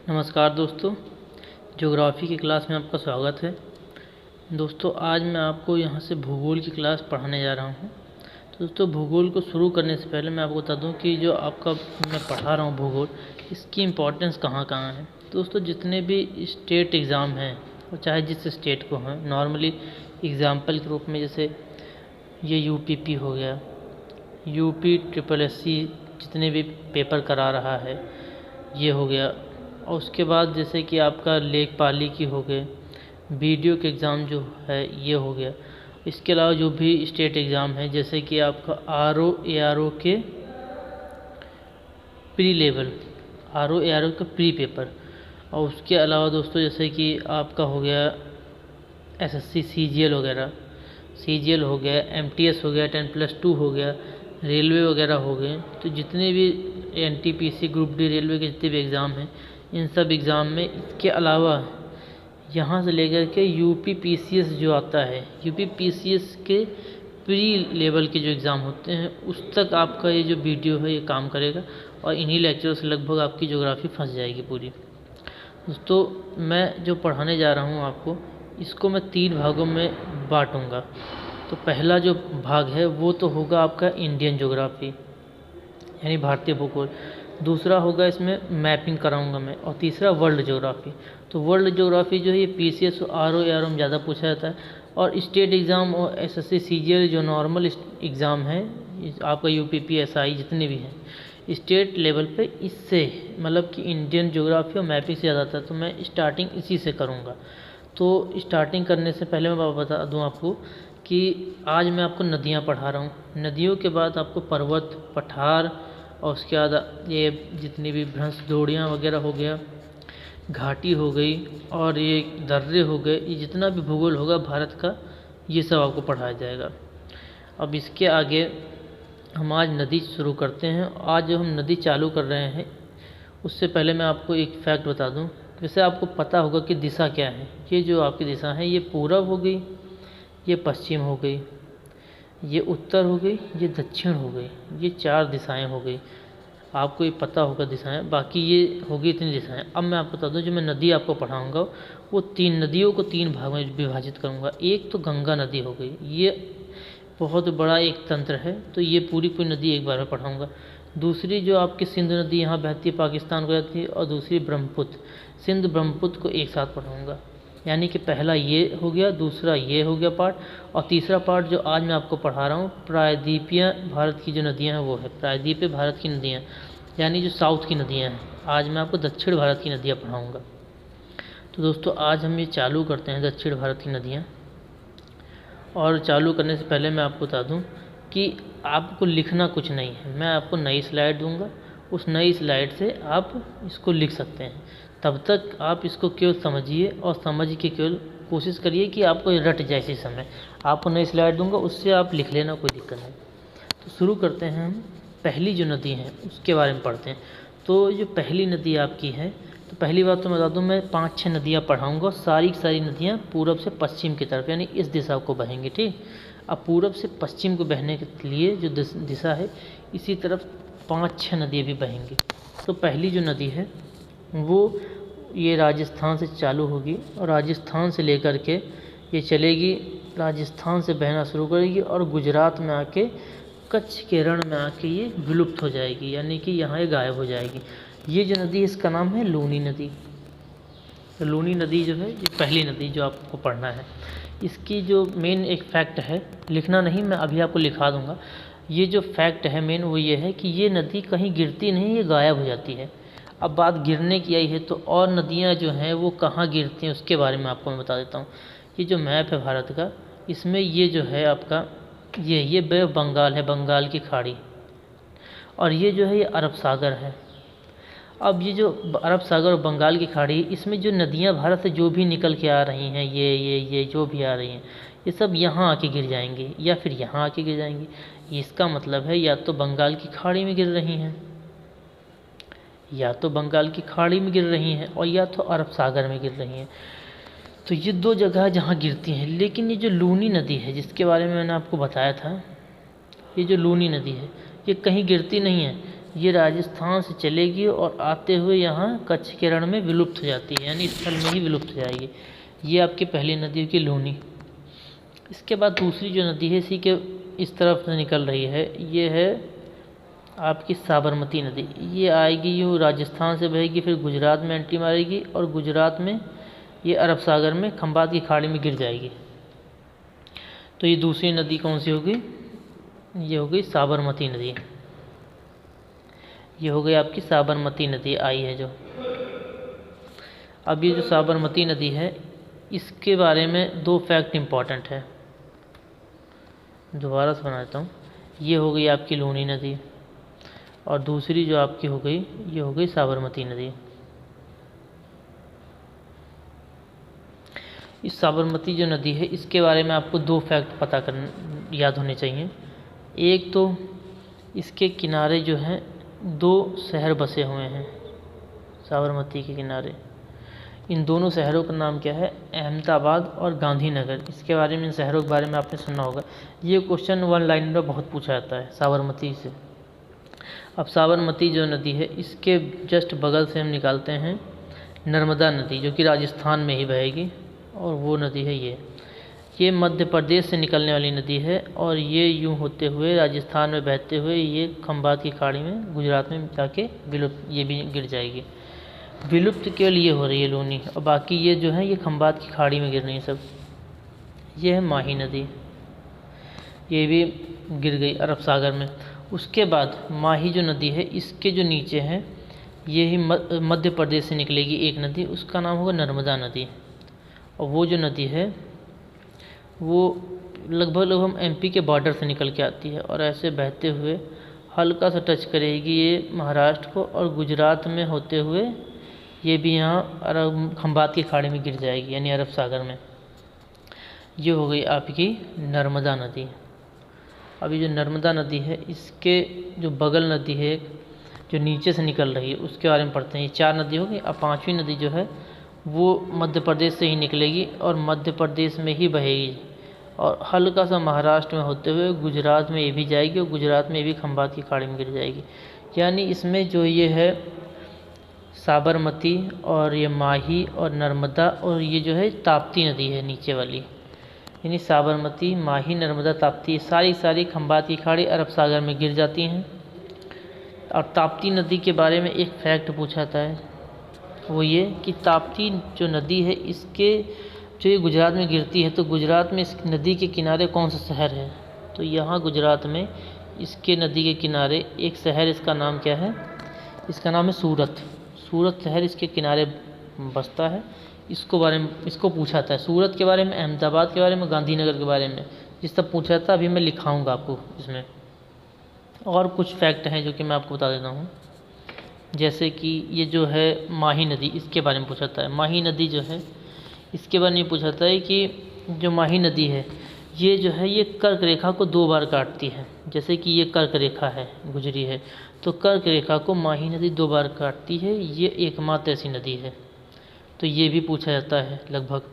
नमस्कार दोस्तों, ज्योग्राफी की क्लास में आपका स्वागत है। दोस्तों आज मैं आपको यहाँ से भूगोल की क्लास पढ़ाने जा रहा हूँ। तो दोस्तों भूगोल को शुरू करने से पहले मैं आपको बता दूँ कि जो आपका मैं पढ़ा रहा हूँ भूगोल, इसकी इम्पोर्टेंस कहाँ कहाँ है। दोस्तों जितने भी स्टेट एग्ज़ाम हैं और चाहे जिस स्टेट को हैं, नॉर्मली एग्ज़ाम्पल के रूप में जैसे ये यूपीपी हो गया, यूपी ट्रिपल एससी जितने भी पेपर करा रहा है ये हो गया, और उसके बाद जैसे कि आपका लेखपाली की हो गए, वीडियो के एग्ज़ाम जो है ये हो गया। इसके अलावा जो भी स्टेट एग्ज़ाम है जैसे कि आपका ARO के प्री लेवल, ARO का प्री पेपर, और उसके अलावा दोस्तों जैसे कि आपका हो गया SSC CGL वगैरह, CGL हो गया, MTS हो गया, 10+2 हो गया, रेलवे वगैरह हो गए। तो जितने भी NTPC ग्रुप डी रेलवे के जितने भी एग्ज़ाम हैं इन सब एग्ज़ाम में, इसके अलावा यहाँ से लेकर के UPPCS जो आता है, UPPCS के प्री लेवल के जो एग्ज़ाम होते हैं उस तक आपका ये जो वीडियो है ये काम करेगा, और इन्हीं लेक्चरों से लगभग आपकी ज्योग्राफी फंस जाएगी पूरी। दोस्तों मैं जो पढ़ाने जा रहा हूँ आपको, इसको मैं 3 भागों में बांटूंगा। तो पहला जो भाग है वो तो होगा आपका इंडियन ज्योग्राफी यानी भारतीय भूगोल, दूसरा होगा इसमें मैपिंग कराऊंगा मैं, और तीसरा वर्ल्ड ज्योग्राफी। तो वर्ल्ड ज्योग्राफी जो है ये PCS और ARO में ज़्यादा पूछा जाता है, और स्टेट एग्ज़ाम और SSC CGL जो नॉर्मल एग्ज़ाम है आपका UPP SI जितने भी हैं स्टेट लेवल पे, इससे मतलब कि इंडियन ज्योग्राफी और मैपिंग से ज़्यादा आता है। तो मैं स्टार्टिंग इसी से करूँगा। तो स्टार्टिंग करने से पहले मैं बता दूँ आपको कि आज मैं आपको नदियाँ पढ़ा रहा हूँ। नदियों के बाद आपको पर्वत, पठार, और उसके बाद ये जितनी भी भ्रंश दौड़ियाँ वगैरह हो गया, घाटी हो गई, और ये दर्रे हो गए, ये जितना भी भूगोल होगा भारत का ये सब आपको पढ़ाया जाएगा। अब इसके आगे हम आज नदी शुरू करते हैं। आज जो हम नदी चालू कर रहे हैं उससे पहले मैं आपको एक फैक्ट बता दूं। वैसे आपको पता होगा कि दिशा क्या है। ये जो आपकी दिशा है ये पूरब हो गई, ये पश्चिम हो गई, ये उत्तर हो गई, ये दक्षिण हो गई, ये 4 दिशाएं हो गई। आपको ये पता होगा दिशाएं, बाकी ये हो गई 3 दिशाएं। अब मैं आपको बता दूं जो मैं नदी आपको पढ़ाऊंगा वो 3 नदियों को 3 भाग में विभाजित करूंगा। एक तो गंगा नदी हो गई, ये बहुत बड़ा एक तंत्र है, तो ये पूरी नदी एक बार में पढ़ाऊंगा। दूसरी जो आपकी सिंधु नदी यहाँ बहती है पाकिस्तान को जाती है, और दूसरी ब्रह्मपुत्र, सिंध ब्रह्मपुत्र को एक साथ पढ़ाऊंगा। यानी कि पहला ये हो गया, दूसरा ये हो गया पार्ट, और तीसरा पार्ट जो आज मैं आपको पढ़ा रहा हूँ प्रायद्वीपीय भारत की जो नदियाँ हैं वो है प्रायद्वीपीय भारत की नदियाँ, यानी जो साउथ की नदियाँ हैं। आज मैं आपको दक्षिण भारत की नदियाँ पढ़ाऊँगा। तो दोस्तों आज हम ये चालू करते हैं दक्षिण भारत की नदियाँ। और चालू करने से पहले मैं आपको बता दूं कि आपको लिखना कुछ नहीं है, मैं आपको नई स्लाइड दूंगा, उस नई स्लाइड से आप इसको लिख सकते हैं। तब तक आप इसको केवल समझिए, और समझ के केवल कोशिश करिए कि आपको रट जाए इसी समय। आपको नई स्लाइड दूंगा, उससे आप लिख लेना, कोई दिक्कत नहीं। तो शुरू करते हैं हम पहली जो नदी है उसके बारे में पढ़ते हैं। तो जो पहली नदी आपकी है, तो पहली बात तो मैं बता दूं मैं 5-6 नदियाँ पढ़ाऊँगा, सारी की सारी नदियाँ पूरब से पश्चिम की तरफ यानी इस दिशा को बहेंगी। ठीक, अब पूरब से पश्चिम को बहने के लिए जो दिशा है इसी तरफ 5-6 नदियाँ भी बहेंगी। तो पहली जो नदी है वो ये राजस्थान से चालू होगी, और राजस्थान से लेकर के ये चलेगी, राजस्थान से बहना शुरू करेगी और गुजरात में आके कच्छ के रण में आके ये विलुप्त हो जाएगी, यानी कि यहाँ ये गायब हो जाएगी। ये जो नदी है इसका नाम है लूनी नदी। तो लूनी नदी जो है ये पहली नदी जो आपको पढ़ना है। इसकी जो मेन एक फैक्ट है, लिखना नहीं, मैं अभी आपको लिखा दूंगा। ये जो फैक्ट है मेन वो ये है कि ये नदी कहीं गिरती नहीं, ये गायब हो जाती है। अब बात गिरने की आई है, तो और नदियाँ जो हैं वो कहाँ गिरती हैं उसके बारे में आपको मैं बता देता हूँ। ये जो मैप है भारत का, इसमें ये जो है आपका ये बंगाल है, बंगाल की खाड़ी, और ये जो है ये अरब सागर है। अब ये जो अरब सागर और बंगाल की खाड़ी, इसमें जो नदियां भारत से जो भी निकल के आ रही हैं, ये जो भी आ रही हैं, ये सब यहाँ आके गिर जाएंगी या फिर यहाँ आके गिर जाएंगी। इसका मतलब है या तो बंगाल की खाड़ी में गिर रही हैं, या तो बंगाल की खाड़ी में गिर रही हैं, और या तो अरब सागर में गिर रही हैं। तो ये 2 जगह जहाँ गिरती हैं। लेकिन ये जो लूनी नदी है जिसके बारे में मैंने आपको बताया था, ये जो लूनी नदी है ये कहीं गिरती नहीं है, ये राजस्थान से चलेगी और आते हुए यहाँ कच्छ के रण में विलुप्त हो जाती है, यानी स्थल में ही विलुप्त हो जाएगी। ये आपकी पहली नदी की लूनी। इसके बाद दूसरी जो नदी है इसी के इस तरफ से निकल रही है, ये है आपकी साबरमती नदी। ये आएगी यूँ राजस्थान से बहेगी, फिर गुजरात में एंट्री मारेगी और गुजरात में ये अरब सागर में खंबात की खाड़ी में गिर जाएगी। तो ये दूसरी नदी कौन सी होगी? ये हो गई साबरमती नदी। ये हो गई आपकी साबरमती नदी आई है जो। अब ये जो साबरमती नदी है इसके बारे में 2 फैक्ट इम्पॉर्टेंट है, दोबारा से बना देता हूँ। ये हो गई आपकी लूनी नदी और दूसरी जो आपकी हो गई ये हो गई साबरमती नदी। इस साबरमती जो नदी है इसके बारे में आपको 2 फैक्ट पता कर याद होने चाहिए। एक तो इसके किनारे जो हैं 2 शहर बसे हुए हैं साबरमती के किनारे। इन दोनों शहरों का नाम क्या है? अहमदाबाद और गांधीनगर। इसके बारे में, इन शहरों के बारे में आपने सुना होगा। ये क्वेश्चन 1 लाइन में बहुत पूछा जाता है साबरमती से। अब साबरमती जो नदी है इसके जस्ट बगल से हम निकालते हैं नर्मदा नदी, जो कि राजस्थान में ही बहेगी, और वो नदी है ये मध्य प्रदेश से निकलने वाली नदी है और ये यूँ होते हुए राजस्थान में बहते हुए ये खंबात की खाड़ी में गुजरात में जाके विलुप्त ये भी गिर जाएगी। विलुप्त केवल ये हो रही है लूनी, और बाकी ये जो है ये खंबात की खाड़ी में गिर रही है सब। ये है माही नदी, ये भी गिर गई अरब सागर में। उसके बाद माही जो नदी है इसके जो नीचे है ये ही मध्य प्रदेश से निकलेगी एक नदी, उसका नाम होगा नर्मदा नदी। और वो जो नदी है वो लगभग एमपी के बॉर्डर से निकल के आती है और ऐसे बहते हुए हल्का सा टच करेगी ये महाराष्ट्र को, और गुजरात में होते हुए ये भी यहाँ अरब खंबात की खाड़ी में गिर जाएगी, यानी अरब सागर में। ये हो गई आपकी नर्मदा नदी। अभी जो नर्मदा नदी है इसके जो बगल नदी है जो नीचे से निकल रही है उसके बारे में पढ़ते हैं। ये 4 नदी हो गई। अब 5वीं नदी जो है वो मध्य प्रदेश से ही निकलेगी और मध्य प्रदेश में ही बहेगी और हल्का सा महाराष्ट्र में होते हुए गुजरात में ये भी जाएगी और गुजरात में ये भी खंबात की खाड़ी में गिर जाएगी। यानी इसमें जो ये है साबरमती और ये माही और नर्मदा और ये जो है ताप्ती नदी है नीचे वाली, यानी साबरमती, माही, नर्मदा, ताप्ती, सारी खंबात की खाड़ी अरब सागर में गिर जाती हैं। और ताप्ती नदी के बारे में एक फैक्ट पूछा जाता है, वो ये कि ताप्ती जो नदी है इसके जो ये गुजरात में गिरती है, तो गुजरात में इस नदी के किनारे कौन सा शहर है? तो यहाँ गुजरात में इसके नदी के किनारे एक शहर, इसका नाम क्या है? इसका नाम है सूरत। सूरत शहर इसके किनारे बसता है। इसको पूछा था सूरत के बारे में, अहमदाबाद के बारे में, गांधीनगर के बारे में, जिस तक पूछा था अभी मैं लिखाऊंगा आपको इसमें। और कुछ फैक्ट हैं जो कि मैं आपको बता देता हूँ, जैसे कि ये जो है माही नदी, इसके बारे में पूछा था। माही नदी जो है इसके बारे में पूछा था है कि जो माही नदी है ये जो है ये कर्क रेखा को 2 बार काटती है। जैसे कि ये कर्क रेखा है गुजरी है, तो कर्क रेखा को माही नदी 2 बार काटती है। ये एकमात्र ऐसी नदी है, तो ये भी पूछा जाता है लगभग।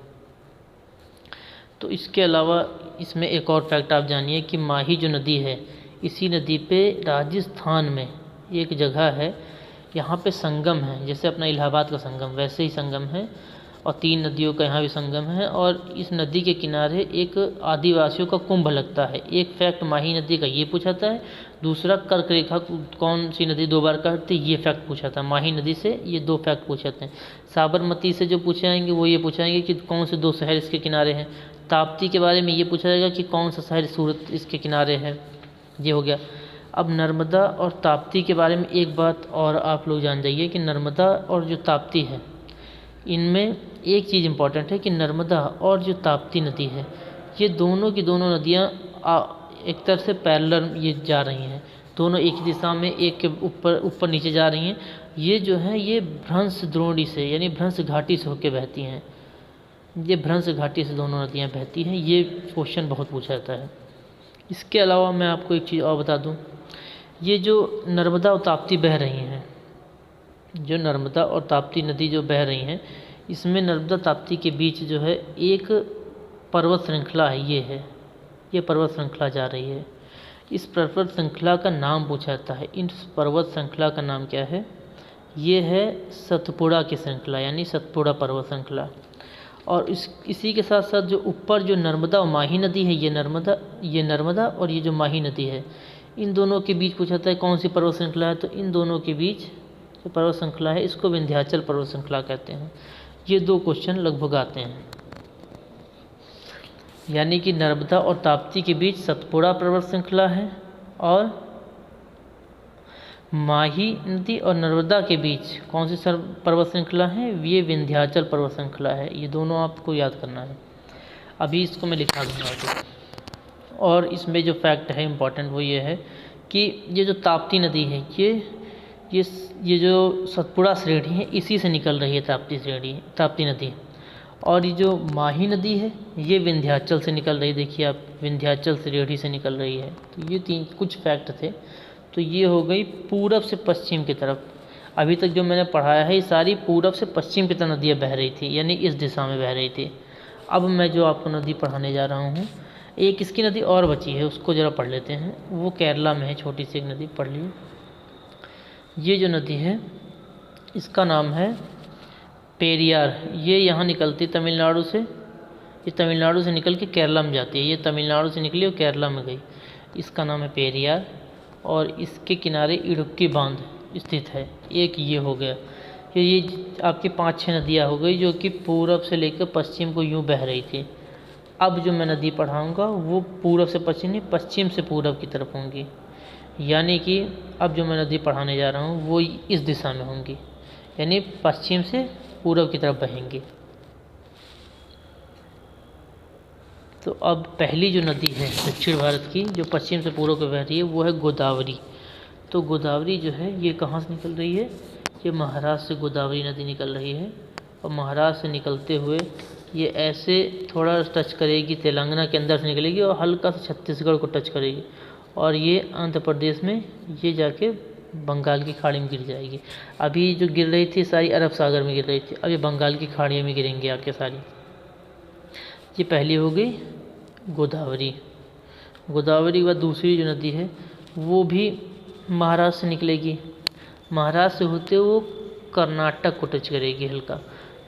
तो इसके अलावा इसमें एक और फैक्ट आप जानिए कि माही जो नदी है इसी नदी पे राजस्थान में एक जगह है, यहाँ पे संगम है, जैसे अपना इलाहाबाद का संगम वैसे ही संगम है और 3 नदियों का यहाँ भी संगम है। और इस नदी के किनारे एक आदिवासियों का कुंभ लगता है। एक फैक्ट माही नदी का ये पूछा था है। दूसरा कर्क रेखा कौन सी नदी 2 बार काटती, ये फैक्ट पूछा था। माही नदी से ये 2 फैक्ट पूछे थे। साबरमती से जो पूछे जाएंगे वो ये पूछाएंगे कि कौन से 2 शहर इसके किनारे हैं। ताप्ती के बारे में ये पूछा जाएगा कि कौन सा शहर सूरत इसके किनारे है। ये हो गया। अब नर्मदा और ताप्ती के बारे में एक बात और आप लोग जान जाइए कि नर्मदा और जो ताप्ती है इनमें एक चीज़ इम्पॉर्टेंट है कि नर्मदा और जो ताप्ती नदी है ये दोनों की दोनों नदियाँ एक तरफ से पैरेलल ये जा रही हैं, दोनों एक ही दिशा में, एक के ऊपर नीचे जा रही हैं। ये जो है ये भ्रंश द्रोणी से यानी भ्रंश घाटी से होकर बहती हैं। ये भ्रंश घाटी से दोनों नदियाँ बहती हैं। ये क्वेश्चन बहुत पूछा जाता है। इसके अलावा मैं आपको एक चीज़ और बता दूं, ये जो नर्मदा और ताप्ती बह रही हैं, जो नर्मदा और ताप्ती नदी जो बह रही हैं, इसमें नर्मदा ताप्ती के बीच जो है एक पर्वत श्रृंखला है। ये पर्वत श्रृंखला जा रही है। इस पर्वत श्रृंखला का नाम पूछा जाता है। इन पर्वत श्रृंखला का नाम क्या है? ये है सतपुड़ा की श्रृंखला, यानी सतपुड़ा पर्वत श्रृंखला। और इसी के साथ साथ जो ऊपर जो नर्मदा और माही नदी है, ये नर्मदा और ये जो माही नदी है, इन दोनों के बीच पूछा जाता है कौन सी पर्वत श्रृंखला है। तो इन दोनों के बीच जो पर्वत श्रृंखला है इसको विंध्याचल पर्वत श्रृंखला कहते हैं। ये 2 क्वेश्चन लगभग आते हैं, यानी कि नर्मदा और ताप्ती के बीच सतपुड़ा पर्वत श्रृंखला है और माही नदी और नर्मदा के बीच कौन सी पर्वत श्रृंखला है? ये विंध्याचल पर्वत श्रृंखला है। ये दोनों आपको याद करना है। अभी इसको मैं लिखा दूंगा आगे। और इसमें जो फैक्ट है इम्पॉर्टेंट वो ये है कि ये जो ताप्ती नदी है ये जो सतपुड़ा श्रेणी है इसी से निकल रही है ताप्ती नदी। और ये जो माही नदी है ये विंध्याचल से निकल रही है। देखिए आप, विंध्याचल श्रेणी से निकल रही है। तो ये 3 कुछ फैक्ट थे। तो ये हो गई पूरब से पश्चिम की तरफ। अभी तक जो मैंने पढ़ाया है ये सारी पूरब से पश्चिम की तरफ नदियाँ बह रही थी, यानी इस दिशा में बह रही थी। अब मैं जो आपको नदी पढ़ाने जा रहा हूँ, एक इसकी नदी और बची है, उसको ज़रा पढ़ लेते हैं। वो केरला में है, छोटी सी एक नदी, पढ़ ली। ये जो नदी है इसका नाम है पेरियार। ये यहाँ निकलती तमिलनाडु से, ये तमिलनाडु से निकल के केरला में जाती है। ये तमिलनाडु से निकली और केरला में गई। इसका नाम है पेरियार और इसके किनारे इडुक्की बांध स्थित है। एक ये हो गया कि ये आपकी 5-6 नदियाँ हो गई जो कि पूरब से लेकर पश्चिम को यूँ बह रही थी। अब जो मैं नदी पढ़ाऊँगा वो पूरब से पश्चिम नहीं, पश्चिम से पूरब की तरफ होंगी। यानी कि अब जो मैं नदी पढ़ाने जा रहा हूँ वो इस दिशा में होंगी, यानी पश्चिम से पूरब की तरफ बहेंगी। तो अब पहली जो नदी है दक्षिण भारत की जो पश्चिम से पूर्व को बह रही है वो है गोदावरी। तो गोदावरी जो है ये कहाँ से निकल रही है? ये महाराष्ट्र से गोदावरी नदी निकल रही है और महाराष्ट्र से निकलते हुए ये ऐसे थोड़ा टच करेगी, तेलंगाना के अंदर से निकलेगी और हल्का सा छत्तीसगढ़ को टच करेगी और ये आंध्र प्रदेश में ये जाके बंगाल की खाड़ी में गिर जाएगी। अभी जो गिर रही थी सारी अरब सागर में गिर रही थी, अब ये बंगाल की खाड़ी में गिरेंगी आके सारी। ये पहली हो गई गोदावरी। गोदावरी के बाद दूसरी जो नदी है वो भी महाराष्ट्र से निकलेगी, महाराष्ट्र से होते हुए कर्नाटक को टच करेगी हल्का,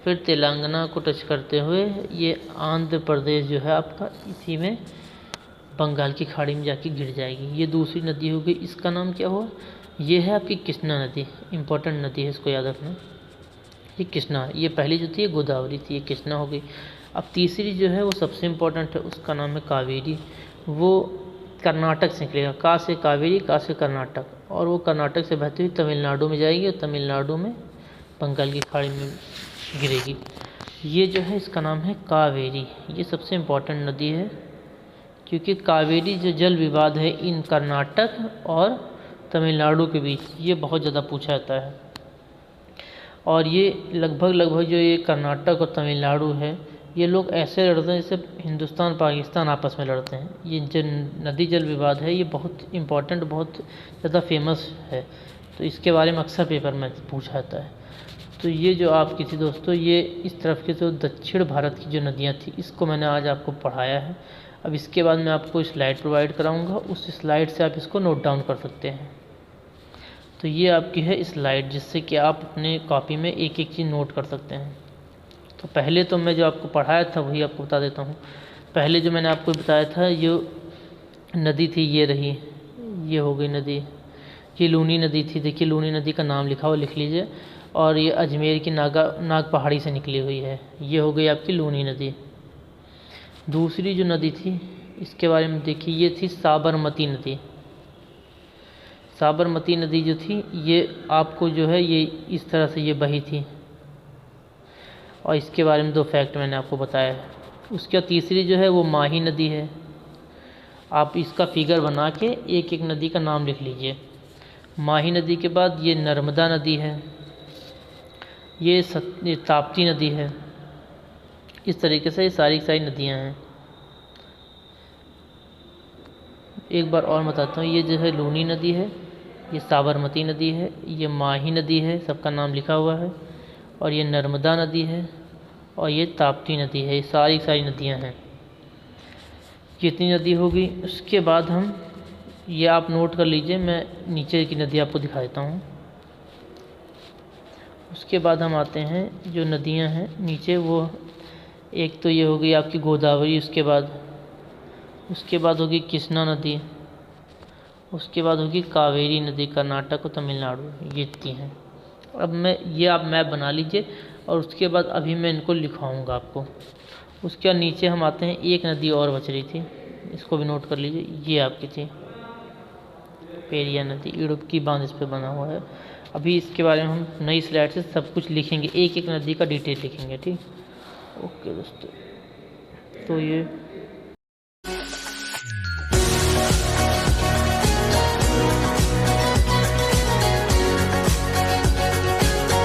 फिर तेलंगाना को टच करते हुए ये आंध्र प्रदेश जो है आपका इसी में बंगाल की खाड़ी में जाके गिर जाएगी। ये दूसरी नदी हो गई। इसका नाम क्या हुआ? ये है आपकी कृष्णा नदी। इम्पोर्टेंट नदी है, इसको याद रखना। ये कृष्णा, ये पहली जो थी गोदावरी थी, ये कृष्णा हो गई। अब तीसरी जो है वो सबसे इम्पोर्टेंट है, उसका नाम है कावेरी। वो कर्नाटक से निकलेगा, का से कावेरी, का से कर्नाटक, और वो कर्नाटक से बहती हुई तमिलनाडु में जाएगी और तमिलनाडु में बंगाल की खाड़ी में गिरेगी। ये जो है इसका नाम है कावेरी। ये सबसे इम्पोर्टेंट नदी है क्योंकि कावेरी जो जल विवाद है इन कर्नाटक और तमिलनाडु के बीच, ये बहुत ज़्यादा पूछा जाता है। और ये लगभग जो ये कर्नाटक और तमिलनाडु है ये लोग ऐसे लड़ते हैं जैसे हिंदुस्तान पाकिस्तान आपस में लड़ते हैं। ये जो नदी जल विवाद है ये बहुत इम्पोर्टेंट, बहुत ज़्यादा फेमस है, तो इसके बारे में अक्सर पेपर में पूछा जाता है। तो ये जो आपकी थी दोस्तों, ये इस तरफ की जो दक्षिण भारत की जो नदियाँ थी इसको मैंने आज आपको पढ़ाया है। अब इसके बाद मैं आपको स्लाइड प्रोवाइड कराऊंगा, उस स्लाइड से आप इसको नोट डाउन कर सकते हैं। तो ये आपकी है स्लाइड जिससे कि आप अपने कॉपी में एक एक चीज़ नोट कर सकते हैं। तो पहले तो मैं जो आपको पढ़ाया था वही आपको बता देता हूँ। पहले जो मैंने आपको बताया था ये नदी थी, ये रही, ये हो गई नदी, ये लूनी नदी थी। देखिए लूनी नदी का नाम लिखा हुआ, लिख लीजिए। और ये अजमेर की नाग पहाड़ी से निकली हुई है, ये हो गई आपकी लूनी नदी। दूसरी जो नदी थी इसके बारे में देखिए, ये थी साबरमती नदी। साबरमती नदी जो थी ये आपको जो है ये इस तरह से ये बही थी, और इसके बारे में 2 फैक्ट मैंने आपको बताया है। उसके बाद तीसरी जो है वो माही नदी है। आप इसका फिगर बना के एक एक नदी का नाम लिख लीजिए। माही नदी के बाद ये नर्मदा नदी है, ये ताप्ती नदी है। इस तरीके से ये सारी नदियां हैं। एक बार और बताता हूँ, ये जो है लूनी नदी है, ये साबरमती नदी है, ये माही नदी है, सबका नाम लिखा हुआ है, और ये नर्मदा नदी है, और ये ताप्ती नदी है। ये सारी नदियां हैं। कितनी नदी होगी? उसके बाद हम ये आप नोट कर लीजिए, मैं नीचे की नदी आपको दिखा देता हूँ। उसके बाद हम आते हैं जो नदियाँ हैं नीचे, वो एक तो ये हो गई आपकी गोदावरी, उसके बाद होगी कृष्णा नदी, उसके बाद होगी कावेरी नदी, कर्नाटक और तमिलनाडु, ये इतनी हैं। अब ये आप मैप बना लीजिए और उसके बाद अभी मैं इनको लिखवाऊँगा आपको। उसके बाद नीचे हम आते हैं, एक नदी और बच रही थी, इसको भी नोट कर लीजिए, ये आपकी थी पेरिया नदी, इडुक्की बांध इस पे बना हुआ है। अभी इसके बारे में हम नई स्लाइड से सब कुछ लिखेंगे, एक एक नदी का डिटेल लिखेंगे, ठीक। ओके दोस्तों, तो ये